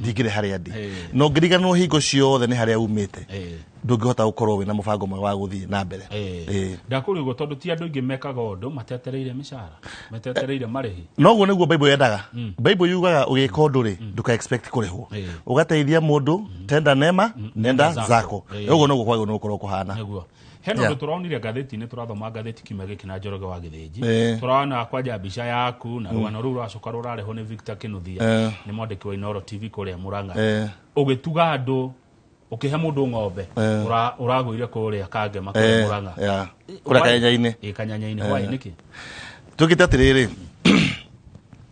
ndigire haria ndi no ngiriganwo hingo ciothe ni haria umite ndungihota gukorwo wina mubango mwe wa guthii na mbere ndakuri go tondu ti andu ingi mekaga undu matetereire mishara matetereire marihi noguo niguo Bible yendaga Bible yugaga ugika undu ri nduka expect kurihwo ugateithia mundu tenda nema nenda zako uguo niguo kwagwo nukorwo kuhana heno ndo turonire gatheti-ini turathoma gatheti kime giki na Njoroge wa Githinji turana kwanja mbica yaku na rwano ru racoka rurareho ni Victor Kinuthia ni mwandiki wa Inoro TV kuria Murang'a ugituga andu ukihe mundu ng'ombe uragwire kuria Kangema kuria Murang'a kuria Kanyanya-ini Kanyanya-ini why niki tukita tiriri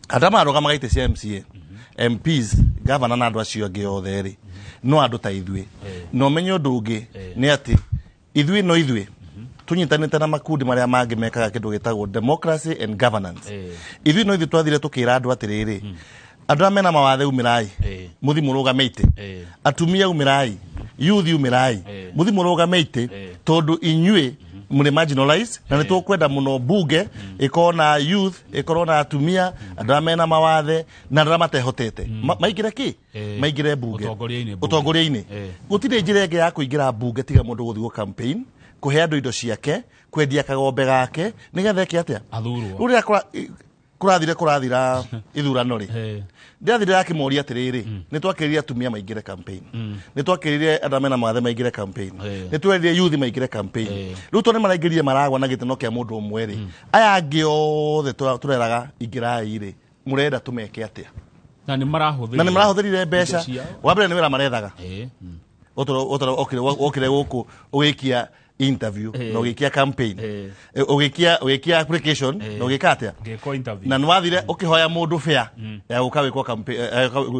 adama aroga magaite cia MCA MPs governor na andu acio angi othe ri no andu ta ithue no menyo ndungi ni ati ithue tunyitanite na makundi maria mangi mekaga kindu gitagwo democracy and governance ithue no twathire tukira andu atiriri andu amena mawathe umirai muthi murugamite atumia umirai youth umirai muthi murugamite tondu inyue muri marginalize na nitukwenda muno bunge ikona youth ikona atumia andu amena mawathe na andu matehotete maigire ki maigire bunge utongoria-ini gutire njira ingi ya kuingira bunge tiga mundu guthio campaign kuhe andu indo ciake kwendia kagombe gake nigetha ki atia uria kurathira ithurano ri ndathire akimoria atiriri nitwakiririe atumia maingire campaign nitwakiririe andu amena mawathe maingire campaign nitweririe youth maingire campaign riu tone maraingiririe maragwa na giteno kia mundu umwe ri aya angi othe tureraga ingirai ri murenda tumeke atia na ni marahuthirire mbeca wa mbere ni wira marethaga okire guku ugikia interview no gikia campaign ugikia application no gikatia na nwathire ukihoya mundu fair ya gukawikwa campaign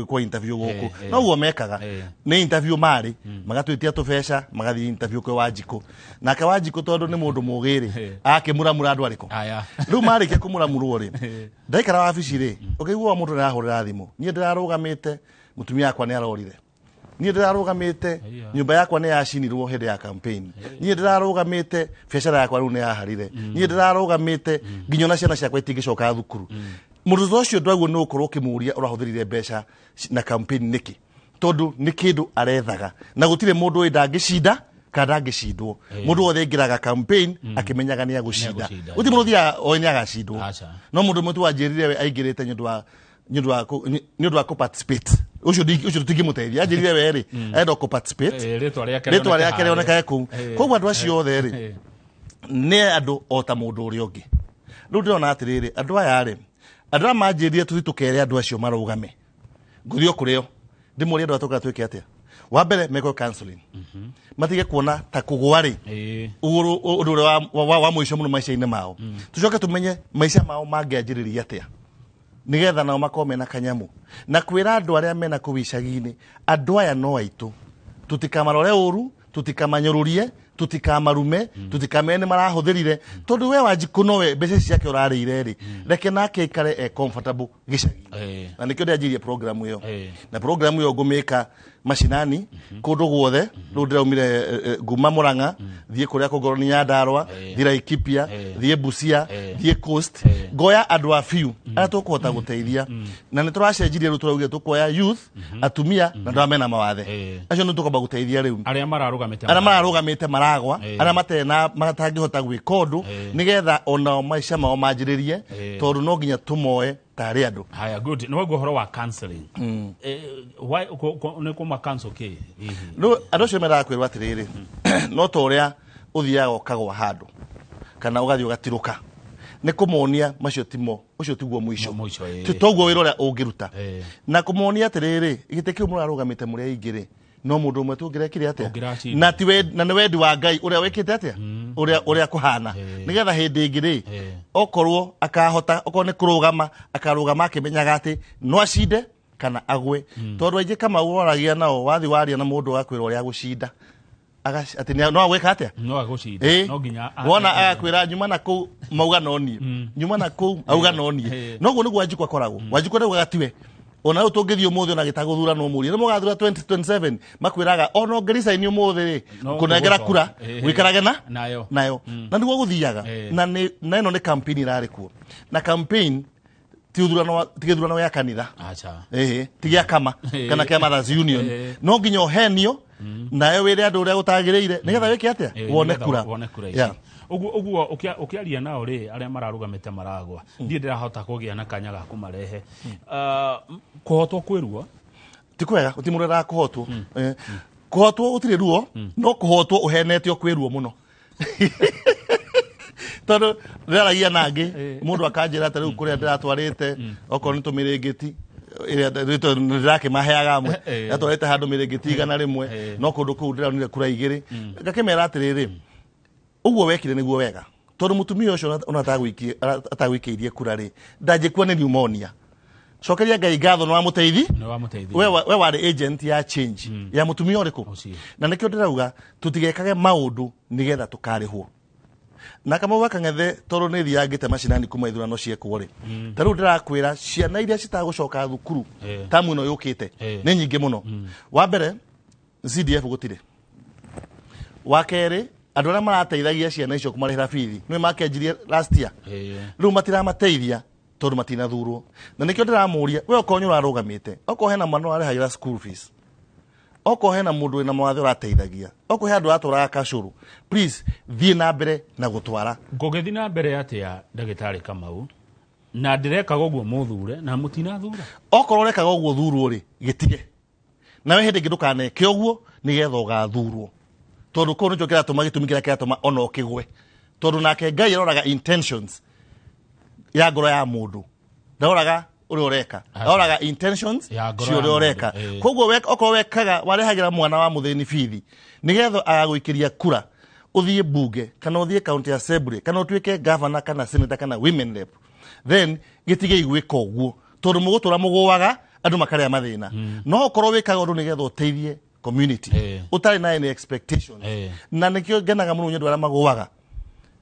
kwa interview guku no guo mekaga ni interview mari magatwitia tubesha magathi interview kwa Wanjiku na ka Wanjiku tondu ni mundu mugiri akimuramura andu ariko riu mari ke kumuramurwo ri ndaikara wabici ri ukigwa mundu arahurira thimu nie ndirarugamite mutumia akwa ni arorire nie ndirarugamite nyumba yakwa ni yacinirwo hindi ya campaign nie ndirarugamite biacara yakwa riu ni yaharire nie ndirarugamite nginyo na ciana ciakwa itingicoka thukuru mundu ucio ndwaguo ni ukorwo kimuria urahuthirire mbeca na campaign niki tondu ni kindu arethaga na gutire mundu uyu ndangicinda kada ngicindwo mundu wothe ingiraga campaign akimenyaga ni agucinda uti mundu thia onye agacindwo no mundu mutu wanjirire we aingirite nyu wa participate ucio tingimuteithia anjirire we ri enda ku participate ritwa riake rioneka ku koguo andu acio othe ri ni andu ota mundu uri ungi riu ndirona atiriri andu aya ri andu amanjirie tuthi tukere andu acio marugame nguthio kurio ndimuria andu atoka twike atia wa mbere meko counseling matige kuona ta kugwa ri undu wa muico muno maica-ini mao tucoke tumenye maica mao mangianjiriria atia nigetha nao makome na kanyamu na kwira andu aria mena kuwicagi-ini andu aya no aitu tutikamarore uru tutikamanyururie tutikamarume tutikamene marahuthirire tondu we Wanjiku nowe mbeca ciake urarire ri reke nake ikare comfortable gicagi na nikio ndianjirie program iyo na program iyo ngumika mashinani kundu guothe riu ndiraumire nguma Murang'a thie kuria kugoro ni Nyandarua thie Laikipia thie Busia thie Coast ngoya andu a few aria tukuhota guteithia na nituracenjirie riu turauge tukoya youth atumia na andu amena mawathe acio ni tukomba guteithia riu aria mararugamite maragwa aria matena matangihota gwika undu nigetha onao maica mao manjiririe tondu no nginya tumoe tari andu haya good no guhoro wa counseling why ne kuma counsel ke no andu cio mera kwirwa atiriri no toria uthiaga ukagwa handu kana ugathi ugatiruka ni kumuonia macio timo ucio tiguo muico titoguo wira uria ungiruta na kumuonia atiriri igite kiu murarugamite muria ingiri no mundu umwe tungirekire atia na tiwe na ni wendi wa Ngai uria wikite atia uria kuhana nigetha hindi ingiri okorwo akahota okorwo ni kurugama akarugama akimenyaga ati no acinde kana agwe tondu aingi kama woragia nao wathi waria na mundu akwira uria gucinda ati no agwika atia no agucinda no nginya wona agakwira nyuma na ku mauga no nie nyuma na ku auga no nie no guo niguo Wanjiku akoragwo Wanjiku ndauga gatiwe ona utungithio muthi ona gitaguthura no muri ni mugathura 2027 makwiraga ono ngerisa ini muthi ri kunengera kura wikarage nayo na niguo guthiaga na ino ni campaign irari kuo na campaign ti githurano ya kanitha ti gĩa kama kana kĩa Mothers Union no nginya ũhenio nawe wĩre andũ ũrĩa gũtagĩrĩire nĩgetha wĩke atĩa wone kura uguo ukiaria nao ri aria mararugamite maragwa ndie ndirahota kugia na kanya ga kumarehe kuhotwo kwirwo ti kwega utimurera kuhotwo kuhotwo utire ruo no kuhotwo uhenetio kwirwo muno tondu ndiragia nangi mundu akanjira ata riu kuria ndiratwarite okorwo ni tumirengeti iria ndirake maheaga amwe atwarite handu mirengeti igana rimwe no kundu kuu ndironire kura igiri ngakimera atiriri uguo wekire niguo wega tondu mutumia ucio ona atagwikiirie kura ri ndangikuwa ni pneumonia cokeria Ngai ngatho no wamuteithia we wari agent ya change ya mutumia uriku na nikio ndirauga tutigekage maundu nigetha tukarihwo na kama wakang'ethe toro ni thiangite macinani kuma ithurano ciekwo ri taru ndirakwira ciana iria citagucoka thukuru tamu no yukite ni nyingi muno wa mbere CDF gutire wa keri andu aria marateithagia ciana icio kumarihira bithi nĩ makenjirie last year riu matiramateithia tondu matinathurwo na nikio ndiramuria we okonyo urarugamite oko hena mwana arihagĩra school fees oko hena mundu wina mawathe urateithagia oko he andu atũraga kacuru please thie na mbere na gutwara ngogethi na mbere atia ndagĩtarĩ Kamau na ndirekaga ũguo muthure na mutinathura okorwo rekaga ũguo thurwo ri gitige na we hindi ngidukaneke ũguo nigetha ũgathurwo tondu ko nicho kiratuma gitumi kira kiratuma ona okigwe tondu nake Ngai aroraga intentions ya ngoro ya mundu ndaroraga uri ureka ndaroraga intentions cio uri ureka koguo oko wekaga warehagira mwana wa mutheni bithi nigetha agagwikiria kura uthie bunge kana uthie county assembly kana utuike governor kana senator kana women rep then gitige igwika uguo tondu mugutura muguwaga andu makaria mathina no okorwo wikaga undu nigetha uteithie community utari na any expectations na nikio ngenaga muno nyendu ara maguwaga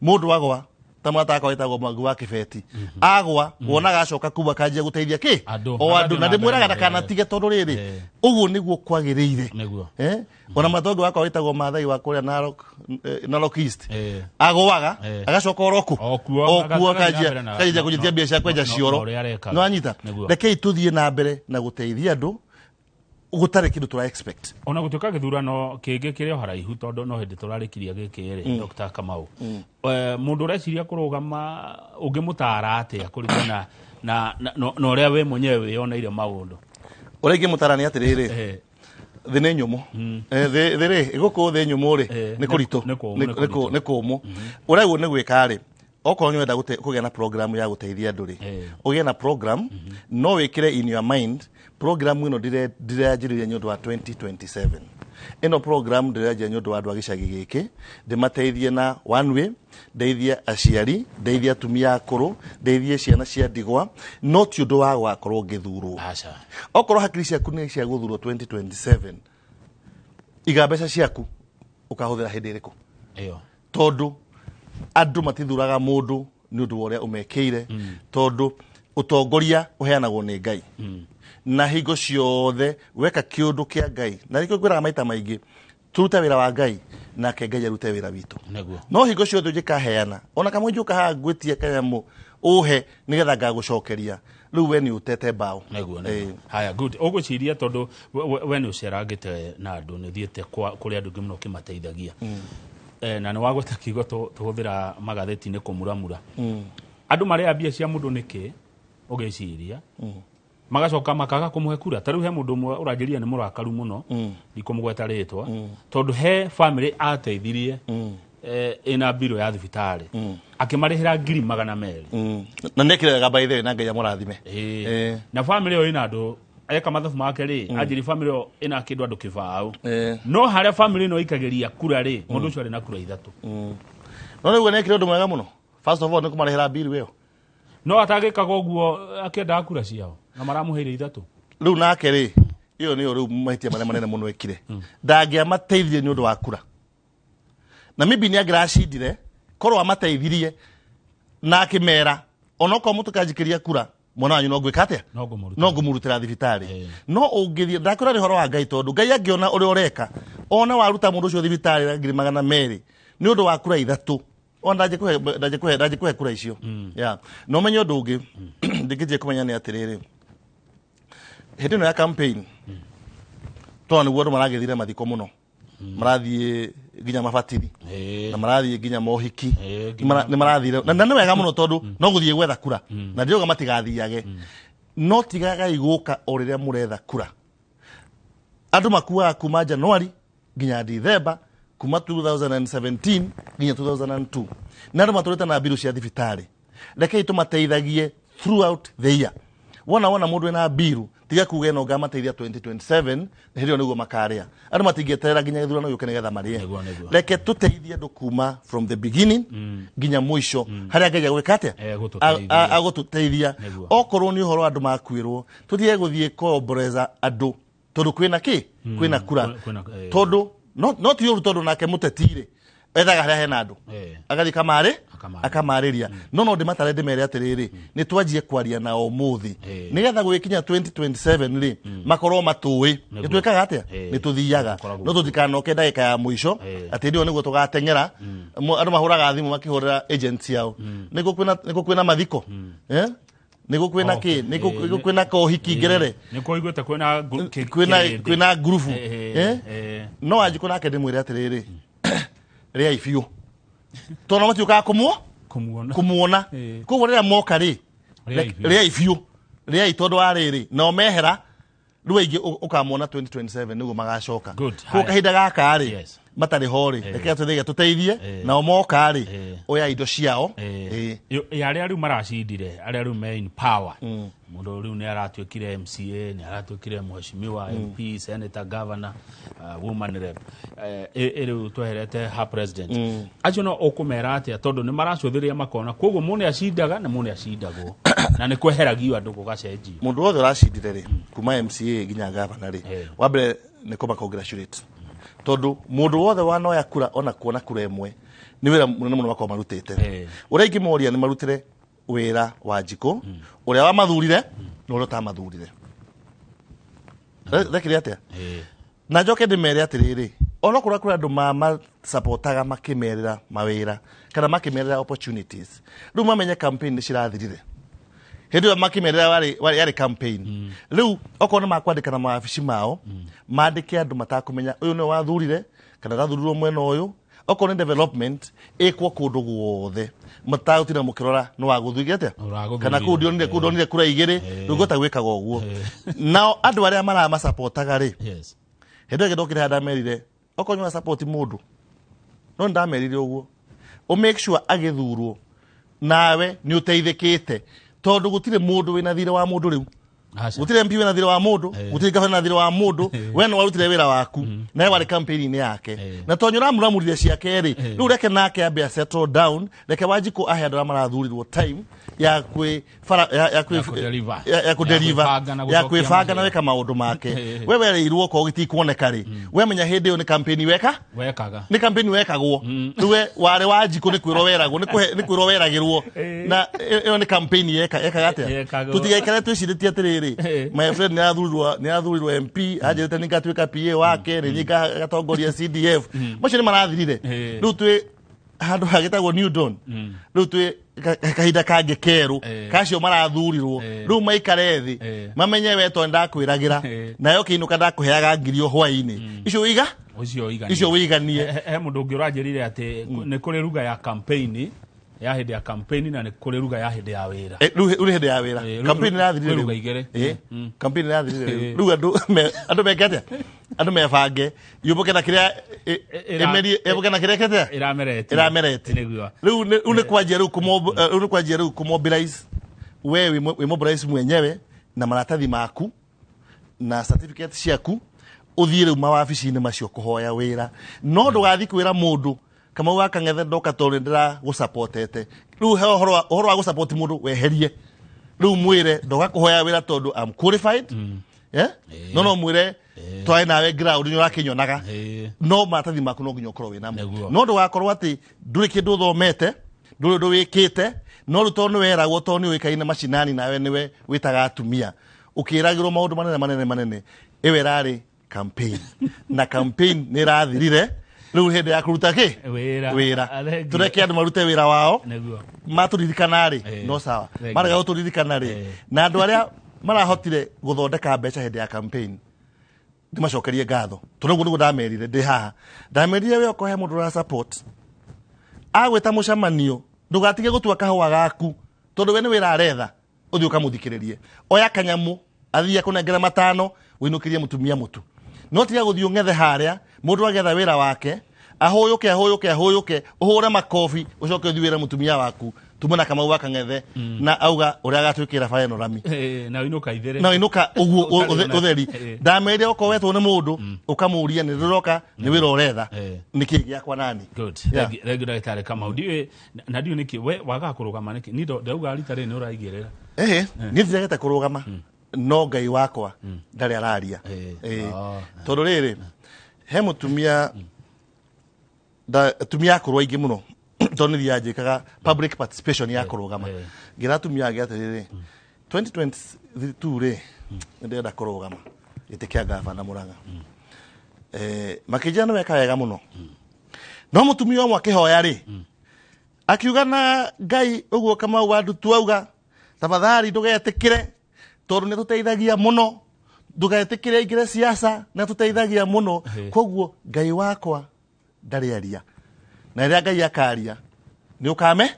mundu agwa tamata akaitagwo Mwangi wa Kibeti agwa wonaga acoka kuba kanjia guteithia ki o andu na ndimwiraga ndakanatige tondu riri uguo niguo kwagiriire ona matongo wako witagwo Maathai wa kuria Narok East agwaga agacoka oroku okuo kanjia kujithia biacara kwenja cioro no anyita rekei tuthie na mbere na guteithia andu ugutare kindu tura expect ona gutuka githurano kingi kirio haraihu tondu no hindi turarikiria gikiri Dr. Kamau mundu ureciria kurugama ungimutara atia kuringana na uria we mwenyewe wioneire maundu uria ingimutarania atiriri thi ni nyumu thiri iguku thi nyumu ri ni kuritu ni kumu uria guo ni gwika ri okorwo nywenda kugia na program ya guteithia andu ri ugie na program no wikire in your mind program ino ndiranjiriria nyundu wa 2027 ino program ndiranjiriria nyundu wa andu a gicagi giki ndimateithie na one way ndeithie aciari ndeithie atumia akuru ndeithie ciana cia ndigwa no ti undu wa gwakorwo ngithurwo okorwo hakiri ciaku ni cia guthurwo 2027 iga mbeca ciaku ukahuthira hindi iriku tondu andu matithuraga mundu ni undu woria umekeire tondu utongoria uheanagwo ni Ngai na hingo ciothe weka kiundu kia Ngai na nikio ngwiraga maita maingi turuta wira wa Ngai nake Ngai arute wira witu no hingo ciothe ungikaheana ona kamwe njuka ha ngwitie kanyamu uhe nigetha ngagucokeria riu we ni utete bao haya good uguciria tondu we ni ucerangite na andu ni thiete kuri andu ngimuno kimateithagia na ni wagweta kigo tuhuthira magatheti ni kumuramura andu maria mbia cia mundu niki ugiciria magacoka makaga kumuhe kura tariu he mundu mwe uranjiria ni murakaru muno ikumugweta ritwa tondu he family ateithirie ina biro ya thibitari akimarihira 200,000 na nekiraga by the way na Ngai amurathime na family yo ina andu eka mathafu make ri ajiri family yo ina kindu andu kibao no haria family no ikageria kura ri mundu ucio ari na kura ithatu no niwe nekire undu mwega muno first of all ni kumarihira bill weo no atagikaga uguo akenda kura ciao na maramuheire ithatu riu nake ri iyo niyo riu mahitia maria manene muno ekire ndangia mateithie ni undu wa kura na maybe ni agracindire korwo amateithirie na akimera onoko mutu kanjikiria kura mwana wanyu no gwika atia no ngumurutira thibitari no ungithie ndakura ni horo wa Ngai tondu Ngai angiona uri ureka ona waruta mundu ucio thibitari 200,000 ni undu wa kura ithatu Onda ndaje kwe kura icio. Yeah. No menyo ndugi ndikije kumenya ni atiriri. Hindi no ya campaign. To ni wodo maragethire mathiko muno. Marathie ginya mabatiri. Na marathie ginya mohiki. Ni marathire. Na nĩ wega muno tondu no guthie gwetha kura. Na ndiuga matigathiage. No tigaga iguka o riria muretha kura. Andu makuaga kuma January ginya December kuma 2017 ginya 2002. Na andu maturite na biru cia thibitari. Rekei tumateithagie throughout the year. Wona mundu ena biru tiga kuge no gamateithia 2027 hirio niguo makaria. Andu matingieterera ginya githurano yuke nigetha marie. Reke tuteithie andu kuma from the beginning ginya mwisho haria ngeja gwika atia agututeithia. Okorwo ni uhoro andu makwirwo tuthie guthie koboreza andu tondu kwina ki kwina kura tondu no ti uru tondu nake mutetire ethaga haria hena andu agathi akamariria no ndimatare ndimere atiriri ni twanjie kwaria na omuthi nigetha gwikinya 2027 ri makorwo matui nitwikaga atia nituthiaga no tutikanoke ndagika ya mwisho ati ndio niguo tugatengera andu mahuraga thimu makihurira agents yao niko kwina mathiko niko kwina ki niko kwina kohiki ngerere niko igwete kwina grupu no aji kuna ake ndimwire atiriri ria ifio tono matiuka kumuona kugo ria moka ri ria ifio ria itondo ariri no mehera ruingi ukamona 2027 niguo magacoka ko kahinda gaka ri matari hori reke tuthiga tuteithie na omoka ri oya indo ciao aria riu maracindire aria riu me in power mundu riu ni aratuikire MCA ni aratuikire mheshimiwa MP senator governor woman rep riu tweherete ha president acio no okumera atia tondu ni maracuthiria makona koguo mune acindaga na mune acindagwo na ni kweheragio andu gugacenjio mundu wothe uracindire ri kuma MCA ginya governor ri wambe ni kuma congratulate tondu mundu wothe wanoya kura ona kuona kura imwe ni wira munene muno makoma marutite uria ingi moria ni marutire wira wa Njiko uria wa mathurire no uria ta mathurire rekire atia na njoke ndimere atiriri ona kura andu ma supportaga makimerera mawira kana makimerera opportunities riu mamenye campaign ni cirathirire hindi makimerera wari campaign riu okorwo makwandika na maabici mao mandike andu matakumenya uyu ni wathurire kana rathurirwo mwena uyu okorwo ni development ikwo kundu guothe matagutira mukirora no waguthuria atia kana kudonire kura igiri rugota gwikaga uguo nao andu aria mara supportaga ri hindi ngidokire ndamerire okorwo ni support mundu no ndamerire uguo o make sure agithurwo nawe ni uteithikite tondu gutire mundu wina thire wa mundu riu gutire MP wina thire wa mundu gutire governor na thire wa mundu we no warutire wira waku nae wari campaign yake na tonyura muramurire ciake ri riu reke nake ambe settle down reke Wanjiku ahe andu marathurirwo time ya kudeliver ya kwifanga na weka maundu make we wereirwo ko gitikuoneka ri we menya hindi yo ni campaign wekaga ni campaign wekagwo riwe wari Wanjiku ni kwiro weragwo ni kwiro weragirwo na yo ni campaign yekaga atia tutigaikare twiciritie atiriri my friend ni athurirwo MP ajirite ni gatwika PA wake ni gatongoria CDF macio ni marathirire riu twi handu hagitagwo New Dawn riu twi kahinda kange keru kacio marathurirwo riu maikare thi mamenye weto ndakwiragira nayo kiinuka ndakuheaga ngirio hwaini icio wiganie he mundu ungi uranjirire ati ni kuri ruga ya campaign ya hindi ya campaign na ni kuri ruga ya hindi ya wira uri hindi ya wira campaign irathirire ruga igere campaign irathirire ruga andu mekete andu mefange yuboke na kiria ebuke na kiria kete iramerete riu ni kwanjia riu kumobilize we mobilize mwenyewe na maratathi maku na certificate ciaku uthie riu mawabici-ini macio kuhoya wira no ndugathi kwira mundu kama waka ngethe ndoka tondu ndira gusupportete riu he uhoro wa gusupport mundu weherie riu mwire ndoga kuhoya wira tondu am qualified no mwire twai nawe ground ni urakinyonaga no matathi maku no nginya ukorwo wina no ndugakorwo ati nduri kindu thomete nduri wikite no rutono weragwo toni wikaine macinani nawe niwe witaga atumia ukiragirwo maundu manene iwe rari campaign na campaign ni rathirire riu hende ya kuruta ki wira tureke andu marute wira wao maturirikana ri no sawa maraga guturirikana ri na andu aria marahotire guthondeka mbeca hende ya campaign ndimacokerie ngatho tondu guo ndamerire ndi haha ndamerire we okohe mundu ra support agwita mucamanio ndugatige gutua kahua gaku tondu we ni wira aretha uthi ukamuthikiririe oya kanyamu athia kunengera matano winukirie mutumia mutu no tiga guthi ungethe haria mundu agetha wira wake ahoyuke uhure makofi ucoke uthi wira mutumia waku tumana kama waka ngethe na auga uria gatwikira final rami na winuka ithere na winuka uguo utheri ndamerire oko wetwo ni mundu ukamuria ni riroka ni wira uretha niki giakwa nani good regular kama udiwe na dio niki we waga kurugama niki nido ndauga ritare ni uraigirira ni ndirageta kurugama no ngai wakwa ndari araria tondu riri he mutumia tumia kurwa ingi muno tondu ndianjikaga public participation ya kurugama ngira tumia agiatiriri 2022 ri ndenda kurugama itikia gavana Murang'a makijana weka wega muno no mutumia omwe akihoya ri akiuga na ngai uguo kama wandu tuauga tafadhali ndugetikire tondu ni tuteithagia muno ndugetikire ingire siasa na tuteithagia muno koguo ngai wakwa ndari aria na ria ngai akaria ni ukamenya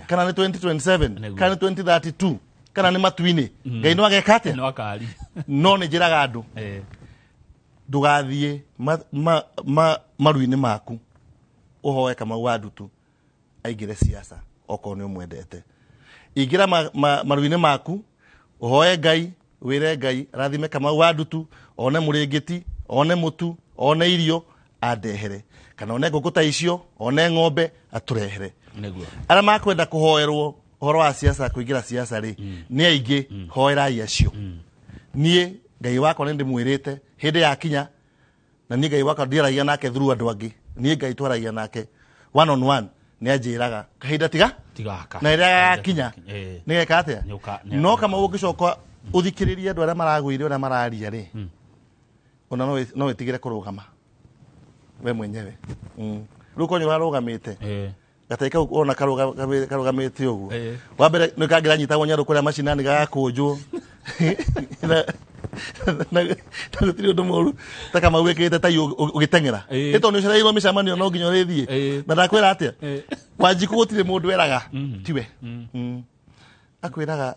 kana ni 2027 kana ni 2032 kana ni matuini ngai no agekate no akari no ni njiraga andu ndugathie maruini maku uhoe kama wandu tu aigire siasa oko ni umwendete igira maruini maku uhoe ngai wire ngai rathime kama wandu tu one muringiti one mutu one irio andehere kana one ngukuta icio one ng'ombe aturehere neguo ara makwenda kuhoerwo horo wa siasa kuigira siasa ri ni aingi hoera iacio nie ngai wako ndi mwirite hinde ya kinya na ni ngai wako ndiragia nake through andu angi ni ngai twaragia nake one on one ni anjiraga kahinda tigaka na ira ya kinya ni geka atia no kama ugicoka uthikiririe andu aria maragwire aria mararia ri ona no wetigire kurugama we mwenyewe riu konyo warugamite gataika ona karugamite uguo wa mbere ni kangira nyitagwo nyaru kuria macinani gakunjwo na tiri undu moru ta kama wekete ta ugitengera ito ni ucereirwo micamanio no nginya urithie na ndakwira atia wanjiku gutire mundu eraga tiwe akwiraga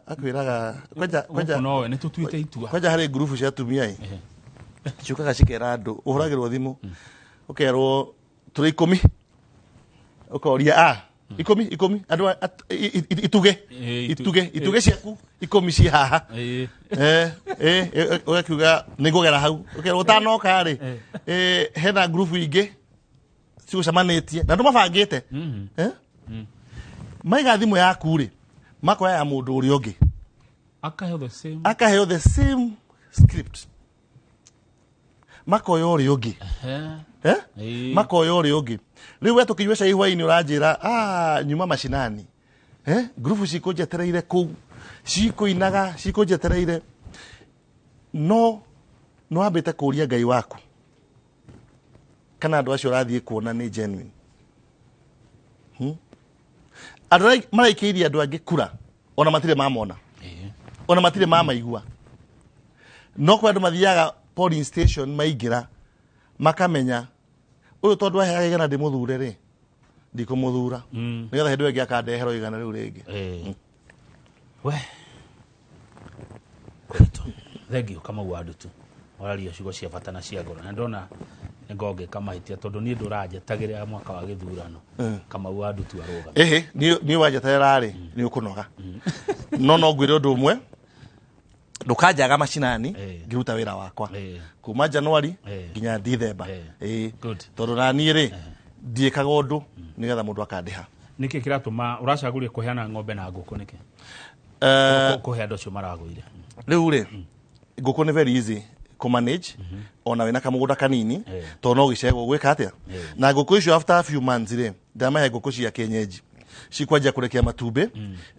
kwanja no we ni tutuite itua kwanja hari group cia tumia ciukaga cikera andu uhuragirwo thimu ukerwo turi 10 ukoria ikumi andu ituge ciaku 10 ci haha ugakiuga nigugera hau ukerwo tanoka ri hena group ingi cigucamanitie na ndu mabangite maiga thimu yaku ri makoya ya mundu uri ungi akaheo the same script makoya uri ungi makoya uri ungi riu wetu kinywe cai hwaini uranjira nyuma macinani group cikunjetereire ku cikuinaga cikunjetereire no ambite kuria ngai waku kana andu acio rathie kuona ni genuine andu maraikiirie andu angi kura ona matire mamona ona matire mamaigua no kwa andu mathiaga polling station maigira makamenya uyu tondu aheaga igana ndi muthure ri ndikumuthura nigetha hindu ingi akandehero igana riu ringi we kwetu thengio kama wandu tu oraria ciugo cia bata na cia ngoro na ndona ngonge kama hitia tondu ni nduranjetagira mwaka wa githurano kama wandu tu aruga ni wanjeterera ri ni ukunoga no ngwire undu umwe ndukanjaga macinani ngiruta wira wakwa kuma January nginya December tondu nani ri ndiikaga undu nigetha mundu akandiha niki kiratuma uracaguria kuheana ng'ombe na nguku niki kuhe andu acio maragwire riu ri nguku ni very easy ku manage ona wina kamugunda kanini to no gicego gwika atia na nguku icio after a few months ri ndamahe nguku cia kienyeji cikwanjia kurekia matumbi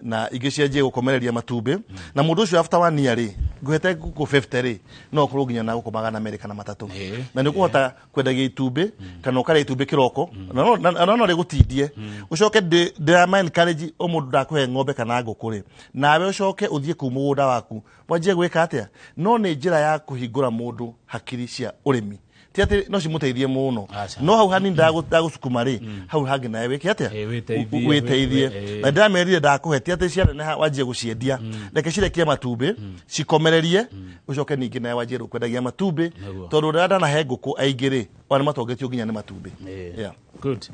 na ingi cianjie gukomereria matumbi na mundu ucio after 1 year ri nguhete guku 50 ri no kurwo nginya na gukomaga na Amerika na matatu na ni kuhota kwendagia itumbi kana ukare itumbi kiroko no ri gutindie ucoke ndama encourage o mundu ndakuhe ng'ombe kana ngukuri nawe ucoke uthie ku mugunda waku wanjie gwika atia no ni njira ya kuhingura mundu hakiri cia urimi tiate no cimuteithie muno no hau hani ndagusukuma ri hau hangi nawe wiki atia witeithie na ndamerire ndakuhe tiate ciana na wanjie guciendia reke cirekie matumbi cikomererie ucoke ningi nawe wanjie kwendagia matumbi tondu rada na he nguku aingiri wana matongetio nginya ni matumbi good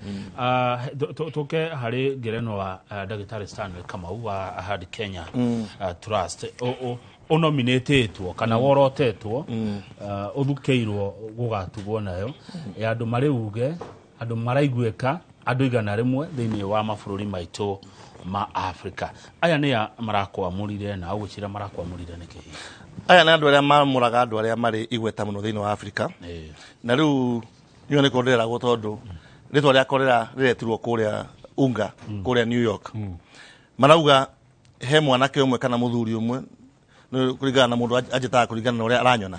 toke hari ngerenwa wa Dagitari Stanley Kamau wa Ahadi Kenya Trust o nominatetwo kana worotetwo uthukeirwo gugatugwo nayo ya andu mari uge andu maraiguika andu igana rimwe thiini wa mabũrũri maitũ ma Africa aya ni marakwamurire na ugwicira marakwamurire niki aya ni andu aria mamuraga andu aria mari igweta muno thiini wa Africa na riu niyo ni kondera go tondu ritwa ria korera riretirwo kuria unga kuria New York marauga he mwanake umwe kana muthuri umwe kurigana na mundu ajitaga kurigana na uria aranyona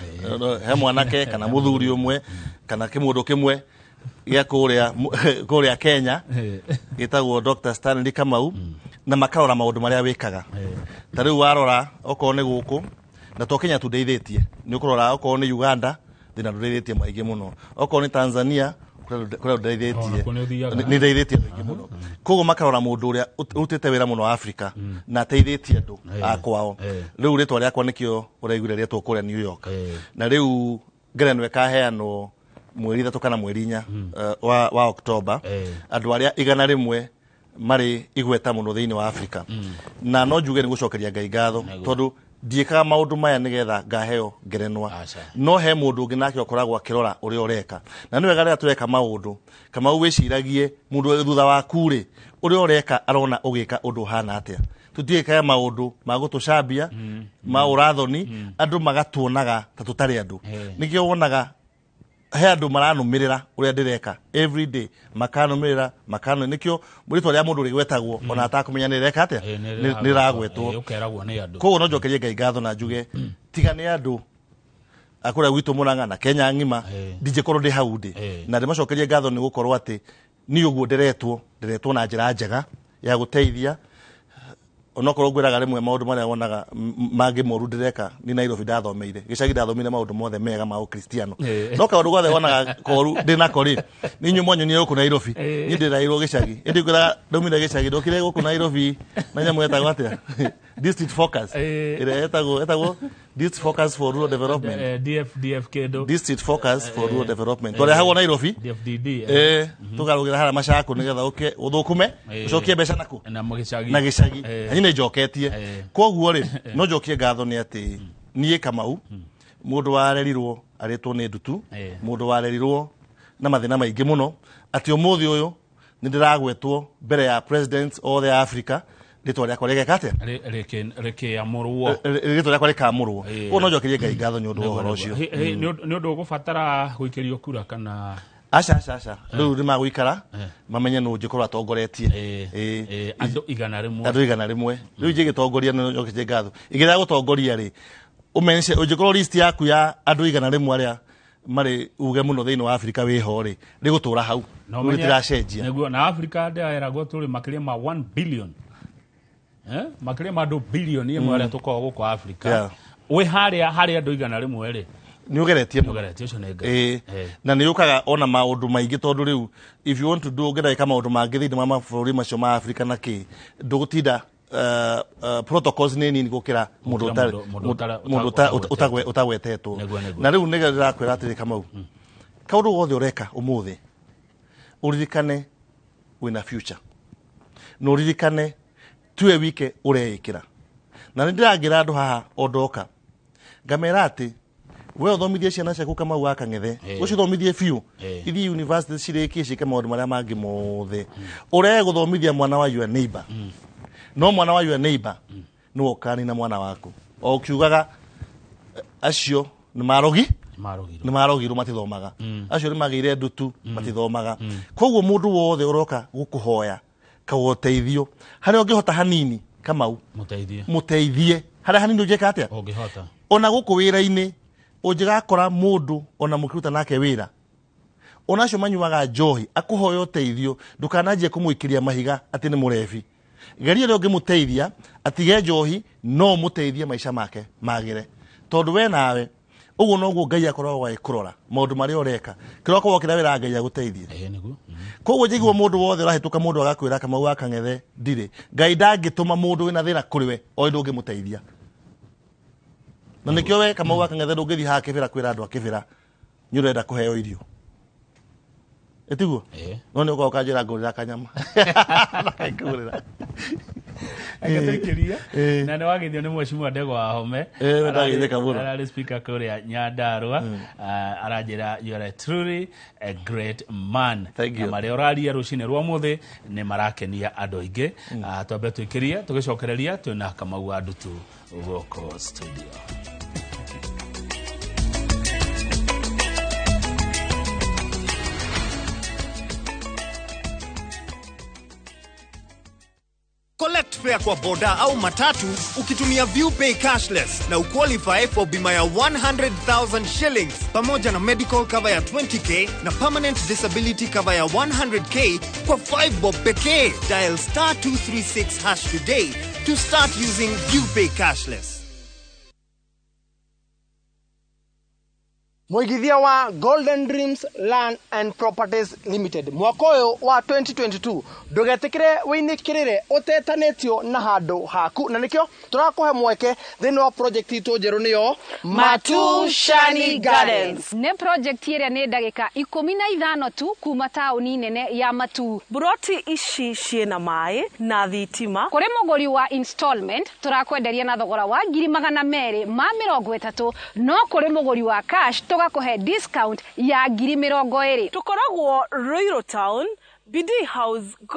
he mwanake kana muthuri umwe kana kimundu kimwe gia kuria Kenya gitagwo Dr. Stanley Kamau na makarora maundu maria wikaga tariu warora oko ni guku na to Kenya tundeithitie ni ukurora oko ni Uganda thina ndeithitie maingi muno oko ni Tanzania kura ndeithitie ni ndeithitie maingi muno kogo makarora mundu uria utete wira muno Africa na teithitie andu akwao riu ritwa riakwa nikio ureigure rietwo kuria New York na riu ngerenwe kaheanwo mweri 3 kana mweri 4 wa Oktoba andu aria igana rimwe mari igweta muno thiini wa Africa na no njuge ni gucokeria Ngai ngatho tondu ndiikaga maundu maya nigetha ngaheo ngerenwa no he mundu ungi nake okoragwo akirora uria ureka na ni wega ria tureka maundu kama wiciragie mundu thutha wa kuri uria ureka arona ugika undu hana atia tutiikaga maundu magutucambia ma urathoni andu magatuonaga ta tutari andu nikio wonaga he andu maranumirira uria ndireka every day makanumirira nikio muritwa ria mundu rigwetagwo ona atakumenya ni reka atia ni ragwetwo ukeragwo ni andu koguo no njokerie Ngai ngatho na njuge tiga ni andu akura gwitu Murang'a na Kenya ngima ndije korwo ndi hau ndi na ndimacokerie ngatho ni gukorwo ati ni uguo ndiretwo na njira njega ya guteithia onokorwo ngwiraga rimwe maundu maria wonaga mangi moru ndireka ni Nairobi ndathomeire gicagi ndathomire maundu mothe mega ma ukristiano no kaundu gothe wonaga koru ndina kori ni nyu mwanyu ni guku Nairobi ni ndirairwo gicagi indi kwira ndaumire gicagi ndokire guku Nairobi na nyamu etagwo atia district focus ire etagwo district focus for rural development DFK district focus for rural development tore hago Nairobi DFDD tugarugira hara macaku nigetha uthukume ucokie mbeca naku na gicagi ni njoketie koguo ri no njokie ngatho ni ati nie Kamau mundu warerirwo aritwo ni ndutu mundu warerirwo na mathina maingi muno ati umuthi uyu ni ndiragwetwo mbere ya presidents all the Africa ritwa riakwa rigekate reke amurwo ritwa riakwa rikamurwo o no njokerie Ngai ngatho ni undu uhoro ucio ni undu ugubatara guikirio kura kana aca riu nimagwikara mamenye no njikorwo atongoretie andu igana rimwe riu njigitongoria no njokerie ngatho igira gutongoria ri umenye unjikorwo list yaku ya andu igana rimwe aria mari uge muno thiini wa Africa wiho ri rigutura hau no tiracenjia neguo na Africa ndaeragwo turi makiria ma 1 billion makiria ma billion imwe aria tukoragwo guku Africa we haria andu igana rimwe ri ni ugeretie ucio ni Ngai na ni ukaga ona maundu maingi tondu riu if you want to do gera kama maundu mangi thiini ma mabũrũri macio ma Africa na ki ndugutinda protocols ni nini gukira mundu utagwetetwo na riu nigera ndirakwira atiri Kamau kaundu gothe ureka umuthi uririkane wina future no uririkane tuwe wike ureikira na ndiragira andu haha ondoka ngamera ati we uthomithie ciana ciaku Kamau wa Kang'ethe ucio thomithie biu ithi university cirekie cike maundu maria mangi mothe ure guthomithia mwana wa your neighbor no mwana wa your neighbor no okani na mwana waku o kiugaga acio ni marogirwo matithomaga acio ni magire ndutu matithomaga koguo mundu wothe uroka gukuhoya kawoteithio haria ungihota hanini Kamau muteithie haria hanini ungeka atia ungihota ona guku wira-ini ungigakora mundu ona mukiruta nake wira onacio manyuaga njohi akuhoya uteithio ndukananjie kumwikiria mahiga ati ni murevi geria rio ngimuteithia atige njohi no muteithie maisha make magire tondu we nawe uguo noguo Ngai akoragwo agikurora maundu maria ureka kiroko wokira wira Ngai aguteithie niguo koguo njiguo mundu wothe urahituka mundu agakwira Kamau wa Kang'ethe ndire Ngai ndangituma mundu wina thina kuri we o ndu ngimuteithia na nikio we Kamau wa Kang'ethe ndungithi ha kibira kwira andu akibira ni urenda kuheo irio etiguo no ni ugoka njira ngurira kanyama ngurira agatekeria na ni wagithio ni Mheshimiwa Ndegwa wa Home arari speaker kuria Nyandarua aranjira you are truly a great man na mari oraria rucine rwa muthi ni marakenia andu aingi twambe twikirie tugicokereria twina Kamau wa Ndutu goko studio. Collect fare kwa boda au matatu ukitumia ViewPay cashless na uqualify for bima ya 100,000 shillings pamoja na medical cover ya 20k na permanent disability cover ya 100k kwa 5 bob pekee. Dial *236# today to start using ViewPay cashless. Mwigithia wa Golden Dreams Land and Properties Limited mwaka uyu wa 2022 ndugetikire winikirire utetanitio na handu haku na nikio turakuhe mweke thini wa project itu njeru niyo Matu Shani Gardens. Ne project iria ni ndagika 15 tu kuma tauni nene ya Matu. Buroti ici ciena mai na thitima kuri muguri wa installment turakwenderia na thogora wa 230 no kuri muguri wa cash tugakuhe discount ya 20. tukoragwo Ruiru Town, Bidii House.